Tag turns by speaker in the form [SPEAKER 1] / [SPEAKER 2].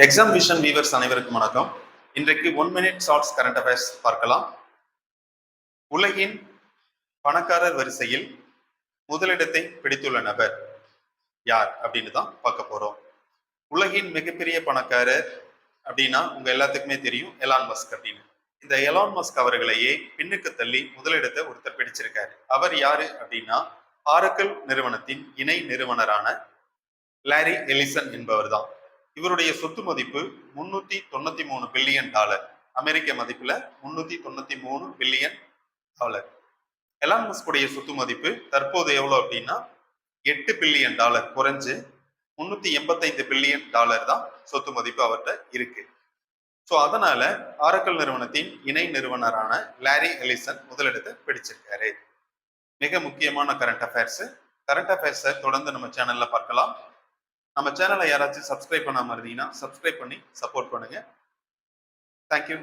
[SPEAKER 1] Exam vision viewers அனைவருக்கும் வணக்கம். இன்றைக்கு 1 மினிட் ஷார்ட்ஸ் கரண்ட் அஃபேர்ஸ் பார்க்கலாம். உலகின் பணக்காரர் வரிசையில் முதலிடத்தை பிடித்துள்ள நபர் யார் அப்படின்னு தான் பார்க்க போறோம். உலகின் மிகப்பெரிய பணக்காரர் அப்படின்னா உங்க எல்லாத்துக்குமே தெரியும் எலான் மஸ்க் அப்படின்னு. இந்த எலான் மஸ்க் அவர்களையே பின்னுக்கு தள்ளி முதலிடத்தை ஒருத்தர் பிடிச்சிருக்காரு. அவர் யாரு அப்படின்னா ஆரக்கிள் நிறுவனத்தின் இணை நிறுவனரான லாரி எலிசன் என்பவர் தான். இவருடைய சொத்து மதிப்பு $393 பில்லியன். அமெரிக்க மதிப்புல $393 பில்லியன். எலான் மஸ்குடைய சொத்து மதிப்பு தற்போது எவ்வளவு அப்படின்னா $8 பில்லியன் குறைஞ்சு $385 பில்லியன் தான் சொத்து மதிப்பு அவர்கிட்ட இருக்கு. ஸோ அதனால ஆரக்கிள் நிறுவனத்தின் இணை நிறுவனரான லாரி எலிசன் முதலிடத்தை பிடிச்சிருக்காரு. மிக முக்கியமான கரண்ட் அஃபேர்ஸை தொடர்ந்து நம்ம சேனல்ல பார்க்கலாம். நம்ம சேனலை யாராச்சும் சப்ஸ்கிரைப் பண்ணாம இருந்தீங்கன்னா சப்ஸ்கிரைப் பண்ணி சப்போர்ட் பண்ணுங்க. தேங்க்யூ.